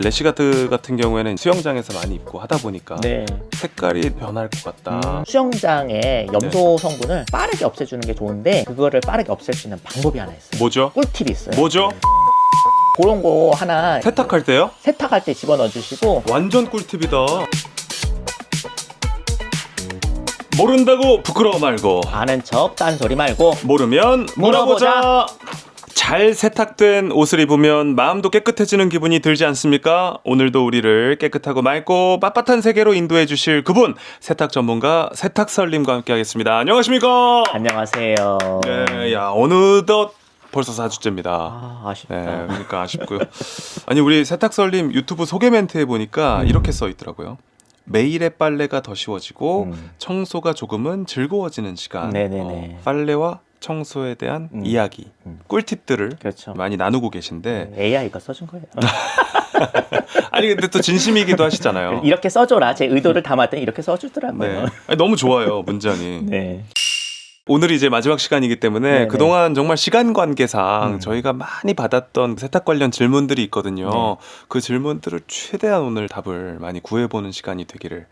래시가드 같은 경우에는 수영장에서 많이 입고 하다 보니까 네. 색깔이 변할 것 같다. 수영장의 염소 성분을 빠르게 없애주는 게 좋은데 그거를 빠르게 없앨 수 있는 방법이 하나 있어요. 뭐죠? 꿀팁이 있어요. 뭐죠? 그런 거 하나 세탁할 때요? 세탁할 때 집어넣어 주시고 완전 꿀팁이다. 모른다고 부끄러워 말고 아는 척 딴소리 말고 모르면 물어보자. 잘 세탁된 옷을 입으면 마음도 깨끗해지는 기분이 들지 않습니까? 오늘도 우리를 깨끗하고 맑고 빳빳한 세계로 인도해 주실 그분, 세탁 전문가 세탁설님과 함께 하겠습니다. 안녕하십니까? 안녕하세요. 네, 야, 어느덧 벌써 4주째입니다. 아쉽다. 네, 그러니까 아쉽고요. 아니, 우리 세탁설님 유튜브 소개 멘트에 보니까 이렇게 써 있더라고요. 매일의 빨래가 더 쉬워지고 청소가 조금은 즐거워지는 시간. 네네네. 빨래와 청소에 대한 이야기, 꿀팁들을 그렇죠. 많이 나누고 계신데 AI가 써준 거예요. 아니 근데 또 진심이기도 하시잖아요. 이렇게 써줘라. 제 의도를 담았더니 이렇게 써주더라고요. 네. 아니, 너무 좋아요, 문장이. 네. 오늘이 이제 마지막 시간이기 때문에 네네. 그동안 정말 시간 관계상 저희가 많이 받았던 세탁 관련 질문들이 있거든요. 네. 그 질문들을 최대한 오늘 답을 많이 구해보는 시간이 되기를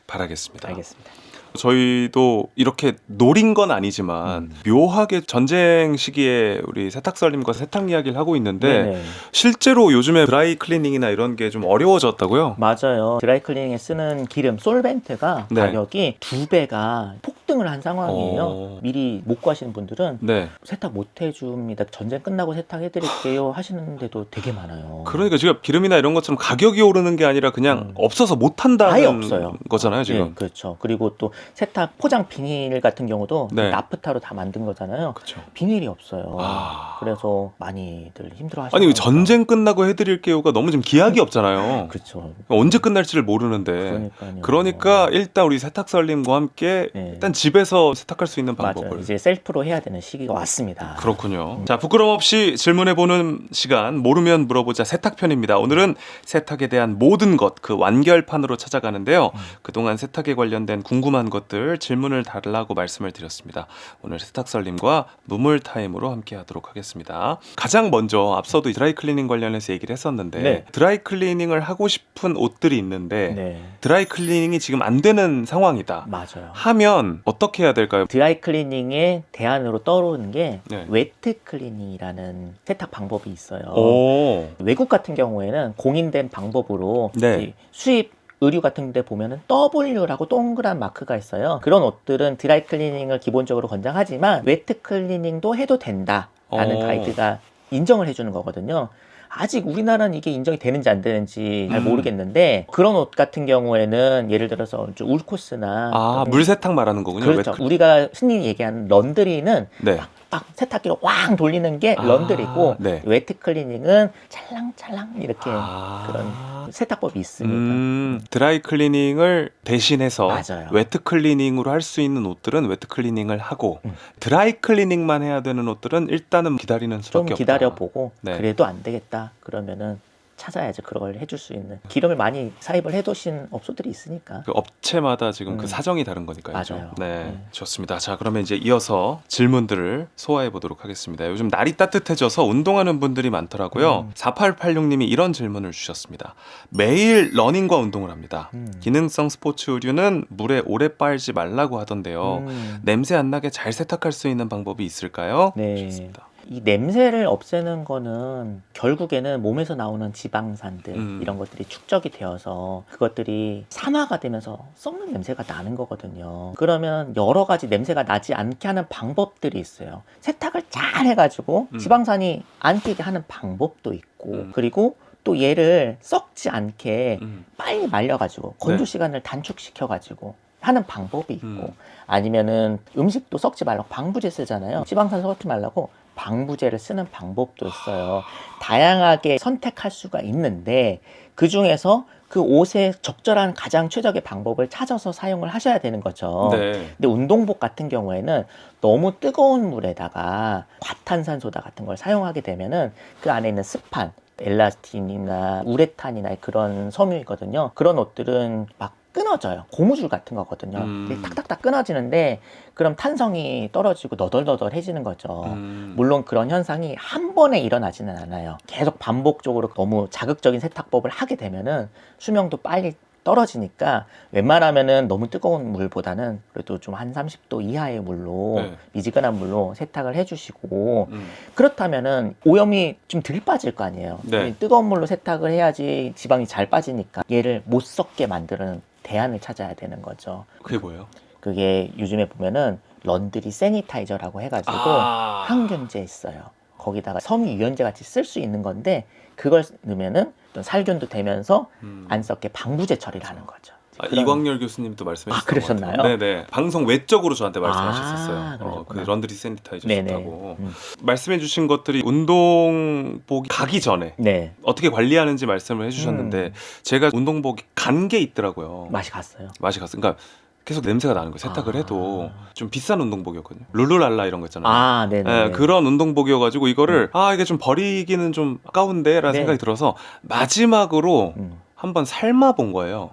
바라겠습니다. 알겠습니다. 저희도 이렇게 노린 건 아니지만 묘하게 전쟁 시기에 우리 세탁설님과 세탁 이야기를 하고 있는데 네네. 실제로 요즘에 드라이 클리닝이나 이런 게 좀 어려워졌다고요? 맞아요. 드라이클리닝에 쓰는 기름 솔벤트가 네. 가격이 2배가 폭등을 한 상황이에요. 어. 미리 못 구하시는 분들은 네. 세탁 못 해줍니다. 전쟁 끝나고 세탁해드릴게요 하시는데도 되게 많아요. 그러니까 지금 기름이나 이런 것처럼 가격이 오르는 게 아니라 그냥 없어서 못 한다는 아예 없어요. 거잖아요, 지금. 네, 그렇죠. 그리고 또 세탁 포장 비닐 같은 경우도 네. 나프타로 다 만든 거잖아요. 그렇죠. 비닐이 없어요. 아. 그래서 많이들 힘들어하시는 아니 거니까. 전쟁 끝나고 해드릴게요가 너무 지금 기약이 없잖아요. 그렇죠. 언제 끝날지를 모르는데. 그러니까요. 그러니까 일단 우리 세탁설님과 함께 네. 일단 집에서 세탁할 수 있는 맞아요. 방법을. 이제 셀프로 해야 되는 시기가 왔습니다. 그렇군요. 자, 부끄럼 없이 질문해보는 시간, 모르면 물어보자 세탁편입니다. 오늘은 세탁에 대한 모든 것, 그 완결판으로 찾아가는데요. 그동안 세탁에 관련된 궁금한 것들 질문을 달라고 말씀을 드렸습니다. 오늘 세탁설님과 무물타임으로 함께 하도록 하겠습니다. 가장 먼저 앞서도 드라이클리닝 관련해서 얘기를 했었는데 네. 드라이클리닝을 하고 싶은 옷들이 있는데 네, 드라이클리닝이 지금 안 되는 상황이다. 맞아요. 하면 어떻게 해야 될까요? 드라이클리닝의 대안으로 떠오르는 게 네. 웨트 클리닝이라는 세탁 방법이 있어요. 오. 외국 같은 경우에는 공인된 방법으로 네. 이 수입 의류 같은 데 보면은 W라고 동그란 마크가 있어요. 그런 옷들은 드라이클리닝을 기본적으로 권장하지만 웨트 클리닝도 해도 된다라는 가이드가 인정을 해주는 거거든요. 아직 우리나라는 이게 인정이 되는지 안 되는지 잘 모르겠는데 그런 옷 같은 경우에는 예를 들어서 좀 울코스나 아, 물세탁 말하는 거군요. 그렇죠. 웨트- 우리가 흔히 얘기하는 런드리는 네. 빡 세탁기로 왕 돌리는 게 아, 런드리고 네. 웨트 클리닝은 찰랑찰랑 이렇게 아. 그런 세탁법이 있습니다. 드라이 클리닝을 대신해서 맞아요. 웨트 클리닝으로 할 수 있는 옷들은 웨트 클리닝을 하고 드라이 클리닝만 해야 되는 옷들은 일단은 기다리는 좀 수밖에 없다. 기다려보고 네. 그래도 안 되겠다 그러면은 찾아야지 그걸 해줄 수 있는 기름을 많이 사입을 해두신 업소들이 있으니까. 그 업체마다 지금 그 사정이 다른 거니까요. 맞아요. 네, 네. 좋습니다. 자, 그러면 이제 이어서 질문들을 소화해 보도록 하겠습니다. 요즘 날이 따뜻해져서 운동하는 분들이 많더라고요. 4886님이 이런 질문을 주셨습니다. 매일 러닝과 운동을 합니다. 기능성 스포츠 의류는 물에 오래 빨지 말라고 하던데요. 냄새 안 나게 잘 세탁할 수 있는 방법이 있을까요? 네. 주셨습니다. 이 냄새를 없애는 거는 결국에는 몸에서 나오는 지방산들 이런 것들이 축적이 되어서 그것들이 산화가 되면서 썩는 냄새가 나는 거거든요. 그러면 여러 가지 냄새가 나지 않게 하는 방법들이 있어요. 세탁을 잘 해가지고 지방산이 안 끼게 하는 방법도 있고 그리고 또 얘를 썩지 않게 빨리 말려가지고 건조 시간을 단축시켜가지고 하는 방법이 있고 아니면은 음식도 썩지 말라고 방부제 쓰잖아요. 지방산 썩지 말라고 방부제를 쓰는 방법도 있어요. 다양하게 선택할 수가 있는데 그 중에서 그 옷에 적절한 가장 최적의 방법을 찾아서 사용을 하셔야 되는 거죠. 네. 근데 운동복 같은 경우에는 너무 뜨거운 물에다가 과탄산소다 같은 걸 사용하게 되면은 그 안에 있는 습한 엘라스틴이나 우레탄이나 그런 섬유이거든요. 그런 옷들은 막 끊어져요. 고무줄 같은 거거든요. 이게 탁탁탁 끊어지는데 그럼 탄성이 떨어지고 너덜너덜해지는 거죠. 물론 그런 현상이 한 번에 일어나지는 않아요. 계속 반복적으로 너무 자극적인 세탁법을 하게 되면은 수명도 빨리 떨어지니까 웬만하면은 너무 뜨거운 물보다는 그래도 좀 한 30도 이하의 물로 네. 미지근한 물로 세탁을 해주시고 그렇다면은 오염이 좀 덜 빠질 거 아니에요. 네. 뜨거운 물로 세탁을 해야지 지방이 잘 빠지니까 얘를 못 썩게 만드는 대안을 찾아야 되는 거죠. 그게 뭐예요? 그게 요즘에 보면은 런드리 세니타이저라고 해가지고 아. 항균제 있어요. 거기다가 섬유 유연제 같이 쓸 수 있는 건데 그걸 넣으면은 또 살균도 되면서 안 썩게 방부제 처리를 하는 거죠. 그런- 이광열 교수님도 말씀해 주셨던 그러셨나요? 것 같아요. 네네. 방송 외적으로 저한테 말씀하셨었어요. 그 그러셨구나. 런드리 세니타이저 네네. 좋다고. 말씀해 주신 것들이 운동복이 가기 전에 네. 어떻게 관리하는지 말씀을 해주셨는데 제가 운동복이 간 게 있더라고요. 맛이 갔어요. 맛이 갔어요. 그러니까 계속 냄새가 나는 거예요. 세탁을 아. 해도 좀 비싼 운동복이었거든요. 룰루랄라 이런 거 있잖아요. 네네. 예, 그런 운동복이어가지고 이거를 이게 좀 버리기는 좀 아까운데라는 네. 생각이 들어서 마지막으로 음. 한번 삶아본 거예요.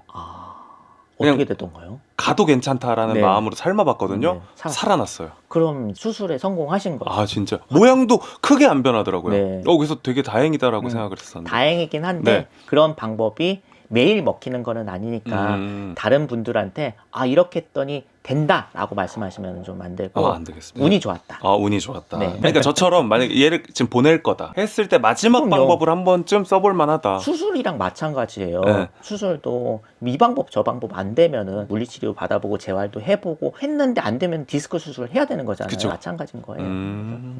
그냥- 어떻게 됐던가요? 가도 괜찮다라는 네. 마음으로 삶아봤거든요. 네. 살아났어요. 그럼 수술에 성공하신 거예요? 아 진짜 모양도 크게 안 변하더라고요. 네. 그래서 되게 다행이다라고 생각을 했었는데. 다행이긴 한데 네. 그런 방법이 매일 먹히는 거는 아니니까 다른 분들한테 이렇게 했더니 된다라고 말씀하시면 좀 안 되고 안 되겠습니다. 운이 좋았다. 운이 좋았다. 네. 그러니까 저처럼 만약에 얘를 지금 보낼 거다 했을 때 마지막 그럼요. 방법을 한 번쯤 써볼 만하다. 수술이랑 마찬가지예요. 네. 수술도 이 방법 저 방법 안 되면은 물리치료 받아보고 재활도 해보고 했는데 안 되면 디스크 수술을 해야 되는 거잖아요. 그쵸. 마찬가지인 거예요.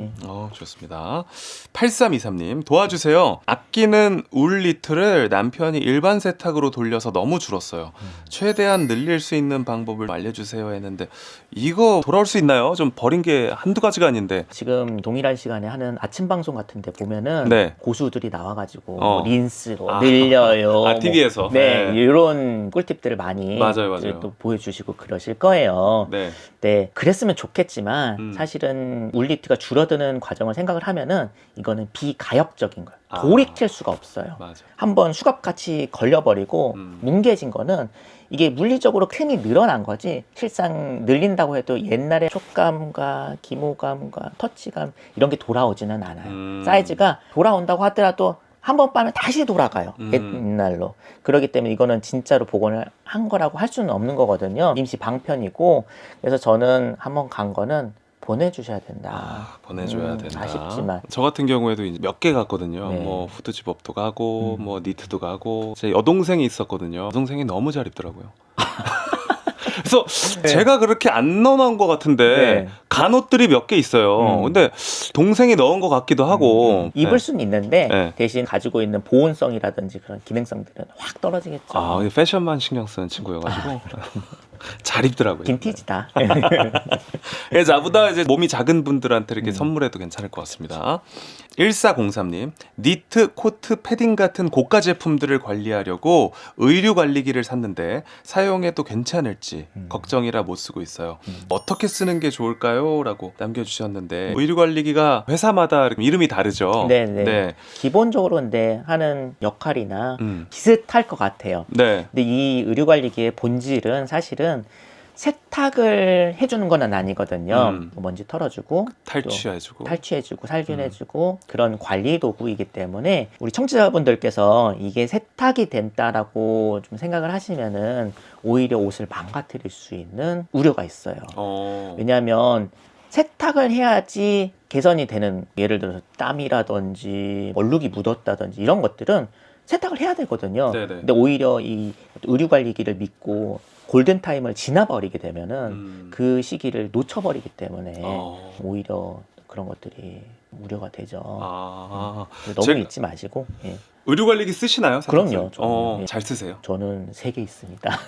예. 좋습니다. 8323님 도와주세요. 아끼는 울 니트를 남편이 일반 세탁으로 돌려서 너무 줄었어요. 최대한 늘릴 수 있는 방법을 알려주세요 했는데 이거 돌아올 수 있나요? 좀 버린 게 한두 가지가 아닌데. 지금 동일한 시간에 하는 아침 방송 같은데 보면은 네. 고수들이 나와가지고 어. 뭐 린스로 늘려요. TV에서. 네, 이런 꿀팁들을 많이 맞아요. 또 보여주시고 그러실 거예요. 네. 네, 그랬으면 좋겠지만 사실은 울리트가 줄어드는 과정을 생각을 하면은 이거는 비가역적인 거예요. 돌이킬 수가 없어요. 맞아. 한번 수갑같이 걸려버리고 뭉개진 거는 이게 물리적으로 틈이 늘어난 거지 실상 늘린다고 해도 옛날의 촉감과 기모감과 터치감 이런 게 돌아오지는 않아요. 사이즈가 돌아온다고 하더라도 한 번 빠면 다시 돌아가요. 옛날로. 그렇기 때문에 이거는 진짜로 복원을 한 거라고 할 수는 없는 거거든요. 임시 방편이고 그래서 저는 한번 간 거는 보내주셔야 된다. 보내줘야 된다. 아쉽지만. 저 같은 경우에도 이제 몇 개 갔거든요. 네. 뭐 후드집업도 가고 뭐 니트도 가고 제 여동생이 있었거든요. 여동생이 너무 잘 입더라고요. 그래서 제가 그렇게 안 넣어놓은 것 같은데 네. 간 옷들이 몇 개 있어요. 근데 동생이 넣은 것 같기도 하고 입을 수는 있는데 네. 대신 가지고 있는 보온성이라든지 그런 기능성들은 확 떨어지겠죠. 이게 패션만 신경 쓰는 친구여가지고 잘 입더라고요. 빈티지다. 그래서 나보다 이제 몸이 작은 분들한테 이렇게 선물해도 괜찮을 것 같습니다. 1403님, 니트, 코트, 패딩 같은 고가 제품들을 관리하려고 의류 관리기를 샀는데 사용해도 괜찮을지 걱정이라 못 쓰고 있어요. 어떻게 쓰는 게 좋을까요? 라고 남겨주셨는데 의류 관리기가 회사마다 이름이 다르죠. 네네. 네. 기본적으로 근데 하는 역할이나 음. 비슷할 것 같아요. 네. 근데 이 의류관리기의 본질은 사실은 세탁을 해주는 건 아니거든요. 먼지 털어주고 탈취해주고. 또 탈취해주고 살균해주고 그런 관리 도구이기 때문에 우리 청취자분들께서 이게 세탁이 된다라고 좀 생각을 하시면은 오히려 옷을 망가뜨릴 수 있는 우려가 있어요. 왜냐하면 세탁을 해야지 개선이 되는, 예를 들어서 땀이라든지 얼룩이 묻었다든지 이런 것들은 세탁을 해야 되거든요. 네네. 근데 오히려 이 의류관리기를 믿고 골든타임을 지나버리게 되면은 그 시기를 놓쳐버리기 때문에 오히려 그런 것들이 우려가 되죠. 너무 제가- 잊지 마시고. 예. 의류관리기 쓰시나요? 그럼요. 저는, 예. 잘 쓰세요? 저는 3개 있습니다.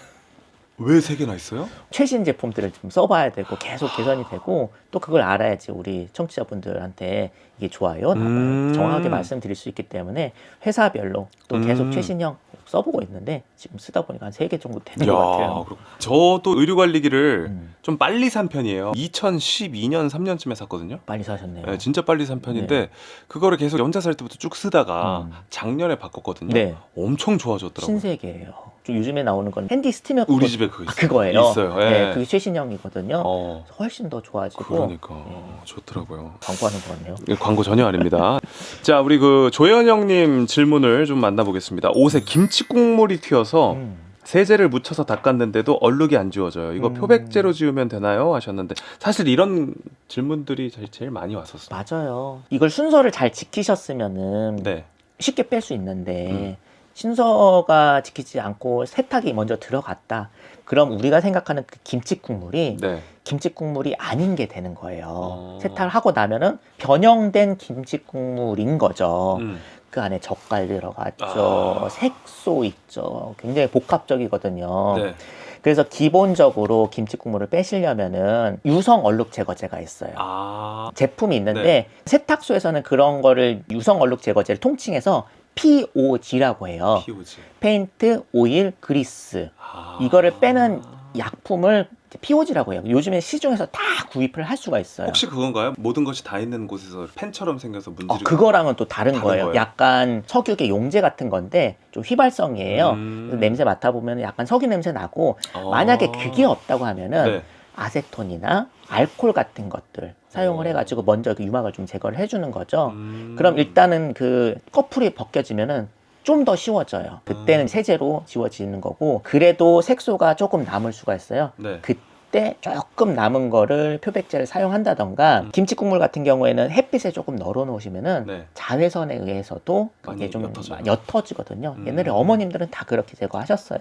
왜 3개나 있어요? 최신 제품들을 좀 써봐야 되고 계속 개선이 되고 또 그걸 알아야지 우리 청취자분들한테 이게 좋아요, 나빠요 정확하게 말씀드릴 수 있기 때문에 회사별로 또 계속 최신형 써보고 있는데 지금 쓰다 보니까 한 3개 정도 되는 것 같아요. 저도 의류관리기를 좀 빨리 산 편이에요. 2012년 3년쯤에 샀거든요. 빨리 사셨네요. 네, 진짜 빨리 산 편인데 그거를 계속 연차 살 때부터 쭉 쓰다가 작년에 바꿨거든요. 네. 엄청 좋아졌더라고요. 신세계예요. 좀 요즘에 나오는 건 핸디 스티머 우리 집에 그거 있어요. 그거예요. 있어요. 예. 네, 그게 최신형이거든요. 어, 훨씬 더 좋아지고. 그러니까 예. 좋더라고요. 광고하는 것 같네요. 이거 광고 전혀 아닙니다. 자, 우리 그 조현영님 질문을 좀 만나보겠습니다. 옷에 김치 국물이 튀어서 세제를 묻혀서 닦았는데도 얼룩이 안 지워져요. 이거 표백제로 지우면 되나요? 하셨는데 사실 이런 질문들이 제일 많이 왔었어요. 맞아요. 이걸 순서를 잘 지키셨으면은 네. 쉽게 뺄 수 있는데 순서가 지키지 않고 세탁이 먼저 들어갔다. 그럼 우리가 생각하는 그 김치 국물이 네. 김치 국물이 아닌 게 되는 거예요. 어. 세탁을 하고 나면은 변형된 김치 국물인 거죠. 음. 그 안에 젓갈 들어갔죠. 색소 있죠. 굉장히 복합적이거든요. 네. 그래서 기본적으로 김치 국물을 빼시려면은 유성 얼룩 제거제가 있어요. 아. 제품이 있는데 네. 세탁소에서는 그런 거를 유성 얼룩 제거제를 통칭해서 POG라고 해요. POG. 페인트, 오일, 그리스. 아. 이거를 빼는 약품을 POG라고 해요. 요즘에 시중에서 다 구입을 할 수가 있어요. 혹시 그건가요? 모든 것이 다 있는 곳에서 펜처럼 생겨서 문지르고. 그거랑은 또 다른 거예요. 거예요? 약간 석유계 용제 같은 건데 좀 휘발성이에요. 그래서 냄새 맡아보면 약간 석유 냄새 나고 만약에 그게 없다고 하면은 네. 아세톤이나 알코올 같은 것들 사용을 해가지고 먼저 그 유막을 좀 제거를 해주는 거죠. 음. 그럼 일단은 그 꺼풀이 벗겨지면은 좀 더 쉬워져요. 그때는 세제로 지워지는 거고 그래도 색소가 조금 남을 수가 있어요. 네. 그때 조금 남은 거를 표백제를 사용한다던가 김치 국물 같은 경우에는 햇빛에 조금 널어 놓으시면은 네. 자외선에 의해서도 그게 많이 좀 옅어져요. 옅어지거든요. 옛날에 어머님들은 다 그렇게 제거하셨어요.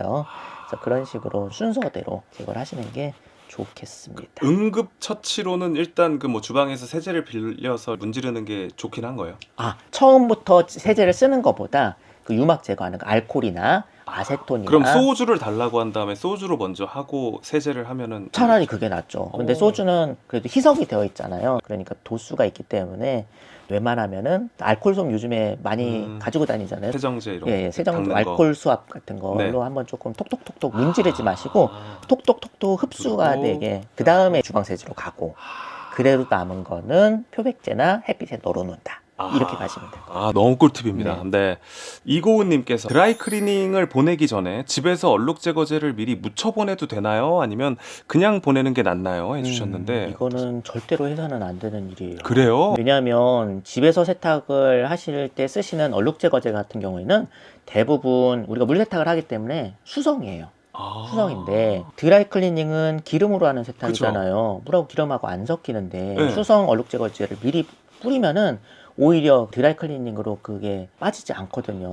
그래서 그런 식으로 순서대로 제거를 하시는 게 좋겠습니다. 응급처치로는 일단 그 뭐 주방에서 세제를 빌려서 문지르는 게 좋긴 한 거예요. 처음부터 세제를 쓰는 것보다 그 유막 제거하는 거 알코올이나 아세톤이나 그럼 소주를 달라고 한 다음에 소주로 먼저 하고 세제를 하면은 차라리 그게 낫죠. 근데 오. 소주는 그래도 희석이 되어 있잖아요. 그러니까 도수가 있기 때문에 웬만하면은 알코올솜 요즘에 많이 가지고 다니잖아요. 세정제 이런 예, 거 세정 닦는 알코올 수압 같은 걸로 네. 한번 조금 톡톡톡톡 문지르지 마시고 톡톡톡톡 흡수가 그리고 되게 그 다음에 주방세제로 가고 그래도 남은 거는 표백제나 햇빛에 널어놓는다. 이렇게 가시면 돼요. 너무 꿀팁입니다. 네. 네. 이고은님께서 드라이 클리닝을 보내기 전에 집에서 얼룩 제거제를 미리 묻혀 보내도 되나요? 아니면 그냥 보내는 게 낫나요? 해주셨는데 이거는 절대로 해서는 안 되는 일이에요. 그래요? 왜냐하면 집에서 세탁을 하실 때 쓰시는 얼룩 제거제 같은 경우에는 대부분 우리가 물 세탁을 하기 때문에 수성이에요. 수성인데 드라이 클리닝은 기름으로 하는 세탁이잖아요. 물하고 기름하고 안 섞이는데 네. 수성 얼룩 제거제를 미리 뿌리면은 오히려 드라이 클리닝으로 그게 빠지지 않거든요.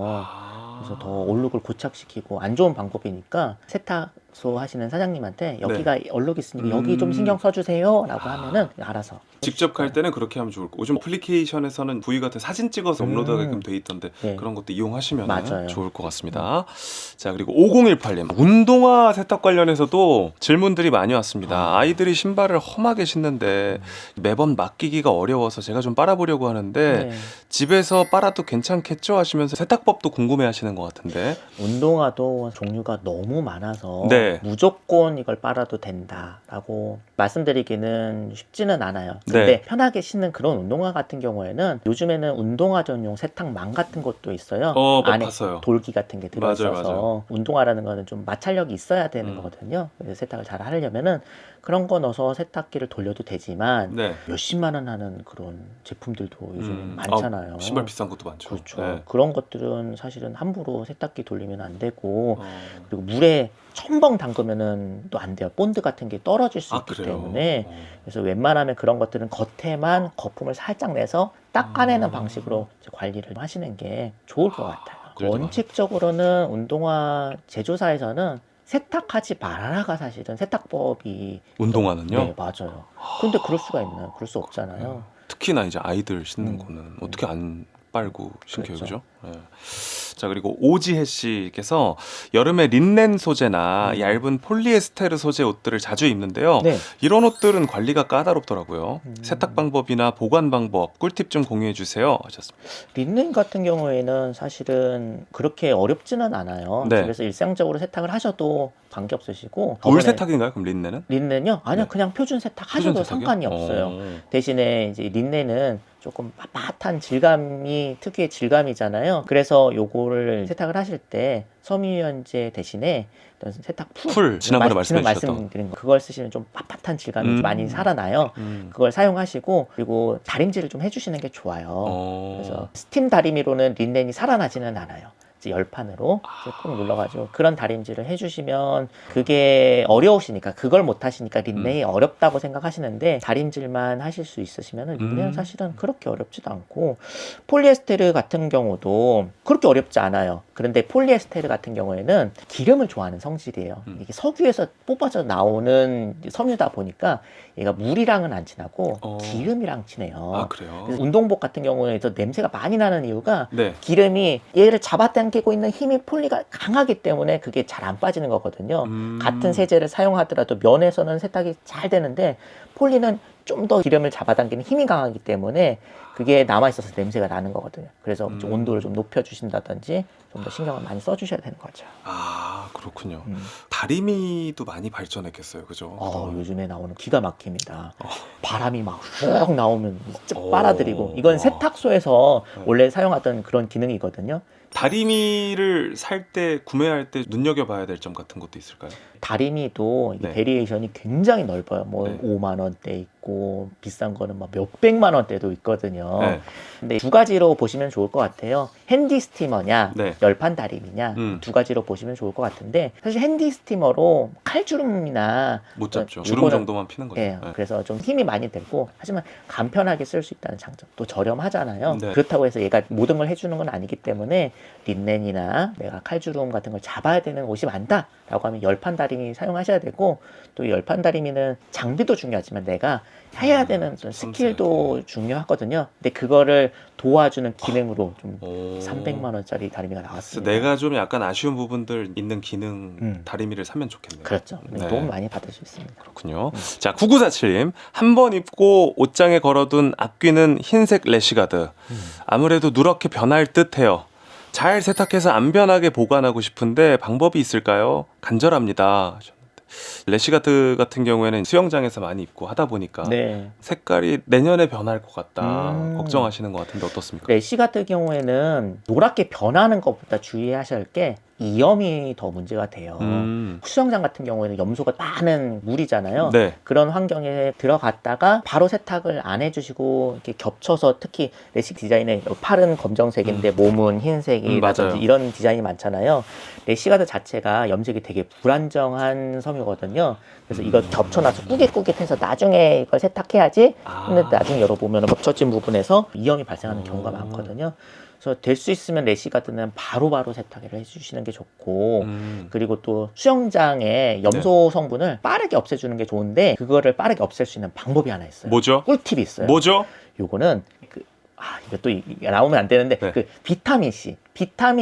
그래서 더 얼룩을 고착시키고 안 좋은 방법이니까 세탁소 하시는 사장님한테 여기가 얼룩 있으니까 여기 좀 신경 써주세요 라고 하면은 알아서 직접 갈 때는 그렇게 하면 좋을 거고 요즘 어플리케이션에서는 부위 같은 사진 찍어서 업로드하게끔 돼 있던데 네. 그런 것도 이용하시면 맞아요. 좋을 것 같습니다. 자, 그리고 5018님 운동화 세탁 관련해서도 질문들이 많이 왔습니다. 아이들이 신발을 험하게 신는데 매번 맡기기가 어려워서 제가 좀 빨아보려고 하는데 네. 집에서 빨아도 괜찮겠죠? 하시면서 세탁법도 궁금해하시는 것 같은데 운동화도 종류가 너무 많아서 네. 무조건 이걸 빨아도 된다라고 말씀드리기는 쉽지는 않아요. 네. 근데 편하게 신는 그런 운동화 같은 경우에는 요즘에는 운동화 전용 세탁망 같은 것도 있어요. 안에 봤어요. 돌기 같은 게 들어있어서 맞아요. 운동화라는 거는 좀 마찰력이 있어야 되는 거거든요. 그래서 세탁을 잘 하려면은 그런 거 넣어서 세탁기를 돌려도 되지만 네. 몇십만 원 하는 그런 제품들도 요즘 많잖아요. 신발 비싼 것도 많죠. 그렇죠. 네. 그런 것들은 사실은 함부로 세탁기 돌리면 안 되고 그리고 물에 첨벙 담그면은 또 안 돼요. 본드 같은 게 떨어질 수 있기 그래요? 때문에 그래서 웬만하면 그런 것들은 겉에만 거품을 살짝 내서 닦아내는 방식으로 이제 관리를 하시는 게 좋을 것 같아요. 원칙적으로는 운동화 제조사에서는 세탁하지 말아라가 사실은 세탁법이 운동화는요? 네, 맞아요. 근데 그럴 수가 있나요? 그럴 수 없잖아요. 특히나 이제 아이들 신는 거는 어떻게 안 빨고 신겨요, 그렇죠. 그죠? 네. 자, 그리고 오지혜 씨께서 여름에 린넨 소재나 얇은 폴리에스테르 소재 옷들을 자주 입는데요. 네. 이런 옷들은 관리가 까다롭더라고요. 세탁 방법이나 보관 방법, 꿀팁 좀 공유해 주세요. 하셨습니다. 린넨 같은 경우에는 사실은 그렇게 어렵지는 않아요. 네. 집에서 일상적으로 세탁을 하셔도 관계 없으시고 물 세탁인가요? 그럼 린넨은? 린넨요? 아니요, 네. 그냥 표준 세탁 하셔도 표준 세탁이요? 상관이 없어요. 대신에 이제 린넨은 조금 빳빳한 질감이 특유의 질감이잖아요. 그래서 요거를 청소를 세탁을 하실 때 섬유유연제 대신에 어떤 세탁 풀, 지난번에 말씀해 주셨던. 말씀드린 거 그걸 쓰시면 좀 빳빳한 질감이 좀 많이 살아나요. 음. 그걸 사용하시고 그리고 다림질을 좀 해주시는 게 좋아요. 그래서 어. 스팀 다리미로는 린넨이 살아나지는 않아요. 이제 열판으로 이제 꾹 눌러가지고 그런 다림질을 해주시면 그게 어려우시니까 그걸 못 하시니까 린넨이 어렵다고 생각하시는데 다림질만 하실 수 있으시면 린넨은 사실은 그렇게 어렵지도 않고 폴리에스테르 같은 경우도 그렇게 어렵지 않아요. 그런데 폴리에스테르 같은 경우에는 기름을 좋아하는 성질이에요. 이게 석유에서 뽑아져 나오는 섬유다 보니까 얘가 물이랑은 안 친하고 기름이랑 친해요. 아, 그래요? 그래서 운동복 같은 경우에도 냄새가 많이 나는 이유가 네. 기름이 얘를 잡아당기고 있는 힘이 폴리가 강하기 때문에 그게 잘 안 빠지는 거거든요. 같은 세제를 사용하더라도 면에서는 세탁이 잘 되는데 폴리는 좀 더 기름을 잡아당기는 힘이 강하기 때문에 그게 남아있어서 냄새가 나는 거거든요. 그래서 좀 온도를 좀 높여주신다든지 좀 더 신경을 많이 써주셔야 되는 거죠. 아, 그렇군요. 다리미도 많이 발전했겠어요, 그죠? 요즘에 나오는 기가 막힙니다. 바람이 막 훅 나오면 진짜 빨아들이고 이건 세탁소에서 원래 사용하던 그런 기능이거든요. 다리미를 살 때, 구매할 때 눈여겨봐야 될 점 같은 것도 있을까요? 다리미도 이게 네. 베리에이션이 굉장히 넓어요. 뭐 네. 5만 원대 있고 비싼 거는 막 몇백만 원대도 있거든요. 네. 근데 두 가지로 보시면 좋을 것 같아요. 핸디 스티머냐, 네. 열판 다리미냐 두 가지로 보시면 좋을 것 같은데 사실 핸디 스티머로 칼주름이나 못 잡죠. 어, 주름 요거는- 정도만 피는 거죠. 예, 그래서 좀 힘이 많이 들고 하지만 간편하게 쓸 수 있다는 장점 또 저렴하잖아요. 네. 그렇다고 해서 얘가 모든 걸 해주는 건 아니기 때문에 린넨이나 내가 칼주름 같은 걸 잡아야 되는 옷이 많다라고 하면 열판 다리미 사용하셔야 되고 또 열판 다리미는 장비도 중요하지만 내가 해야 되는 좀 스킬도 중요하거든요. 근데 그거를 도와주는 기능으로 좀 300만 원짜리 다리미가 그래서 나왔습니다. 내가 좀 약간 아쉬운 부분들 있는 기능 다리미를 사면 좋겠네요. 그렇죠. 네. 도움 많이 받을 수 있습니다. 그렇군요. 자, 9947님. 한 번 입고 옷장에 걸어둔 아끼는 흰색 래시가드. 아무래도 누렇게 변할 듯해요. 잘 세탁해서 안 변하게 보관하고 싶은데 방법이 있을까요? 간절합니다. 하셨는데. 래시가드 같은 경우에는 수영장에서 많이 입고 하다 보니까 네. 색깔이 내년에 변할 것 같다 걱정하시는 것 네. 같은데 어떻습니까? 래시 같은 경우에는 노랗게 변하는 것보다 주의하셔야 할 게 이염이 더 문제가 돼요. 수영장 같은 경우에는 염소가 많은 물이잖아요. 네. 그런 환경에 들어갔다가 바로 세탁을 안 해주시고 이렇게 겹쳐서 특히 레시 디자인의 팔은 검정색인데 몸은 흰색이라든지 맞아요. 이런 디자인이 많잖아요. 레시가드 자체가 염색이 되게 불안정한 섬유거든요. 그래서 이거 겹쳐놔서 꾸깃꾸깃해서 나중에 이걸 세탁해야지 근데 나중에 열어보면 겹쳐진 부분에서 이염이 발생하는 경우가 많거든요. 그래서 될 수 있으면 래시가드는 바로바로 세탁을 해주시는 게 좋고 그리고 또 수영장에 염소 성분을 빠르게 없애주는 게 좋은데 그거를 빠르게 없앨 수 있는 방법이 하나 있어요. 뭐죠? 꿀팁이 있어요. 뭐죠? 요거는 이거 또 나오면 안 되는데 네. 그 비타민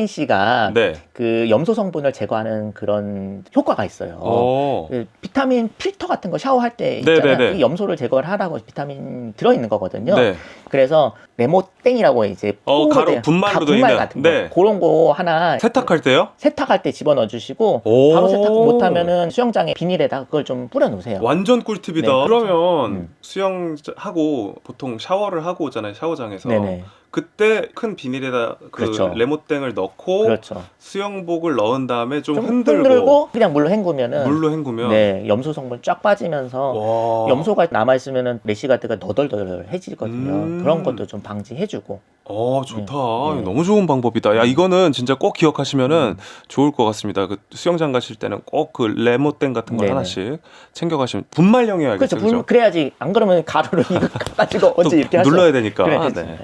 C가 네. 그 염소 성분을 제거하는 그런 효과가 있어요. 오. 그 비타민 필터 같은 거 샤워할 때 네, 있잖아요. 네, 네. 그 염소를 제거를 하라고 비타민 들어있는 거거든요. 네. 그래서 레모땡이라고 이제 가루, 분말로 돼 분말 있는. 같은 거 네. 그런 거 하나 세탁할 때요? 세탁할 때 집어넣어 주시고 오. 바로 세탁 못하면은 수영장에 비닐에다 그걸 좀 뿌려 놓으세요. 완전 꿀팁이다. 네, 그러면 수영하고 보통 샤워를 하고 오잖아요. 샤워장에서. 네네. 그때 큰 비닐에다 그 그렇죠. 레모땡을 넣고 그렇죠. 수영복을 넣은 다음에 좀 좀 흔들고 그냥 물로 헹구면은 물로 헹구면 네, 염소 성분 쫙 빠지면서 와. 염소가 남아 있으면은 레시가드가 너덜너덜해지거든요. 그런 것도 좀 방지해주고. 좋다. 네. 너무 좋은 방법이다. 야, 이거는 진짜 꼭 기억하시면은 좋을 것 같습니다. 그 수영장 가실 때는 꼭 그 레모땡 같은 걸 네네. 하나씩 챙겨가시면 분말형이어야겠죠. 그렇죠. 그래야지 안 그러면 가루로 이거 가지고 언제 이렇게 하죠. 눌러야 되니까. 그래, 네. 네.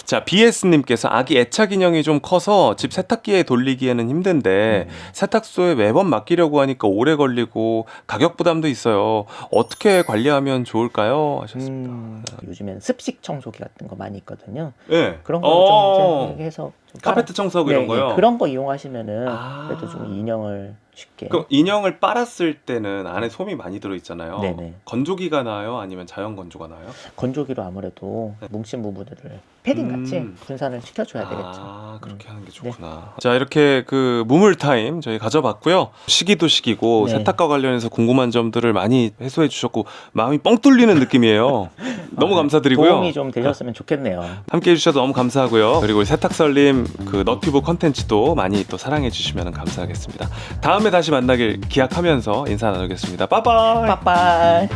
자, BS님께서 아기 애착 인형이 좀 커서 집 세탁기에 돌리기에는 힘든데 세탁소에 매번 맡기려고 하니까 오래 걸리고 가격 부담도 있어요. 어떻게 관리하면 좋을까요? 하셨습니다. 요즘엔 습식 청소기 같은 거 많이 있거든요. 네. 그런 거 좀 해서 좀 카페트 청소하고 이런 거요? 네, 그런 거 이용하시면은 그래도 좀 인형을 쉽게. 그럼 인형을 빨았을 때는 안에 솜이 많이 들어있잖아요. 네네. 건조기가 나요? 아니면 자연 건조가 나요? 건조기로 아무래도 뭉친 부분들을 패딩 같이 분산을 시켜줘야 되겠죠. 그렇게 하는 게 좋구나. 자, 이렇게 그 무물 타임 저희 가져봤고요. 시기도 시기고 네. 세탁과 관련해서 궁금한 점들을 많이 해소해 주셨고 마음이 뻥 뚫리는 느낌이에요. 너무 감사드리고요. 도움이 좀 되셨으면 좋겠네요. 함께 해주셔서 너무 감사하고요. 그리고 우리 세탁설님 세탁님 그 너튜브 컨텐츠도 많이 또 사랑해 주시면 감사하겠습니다. 다음에 다시 만나길 기약하면서 인사 나누겠습니다. 빠빠이. 빠빠이.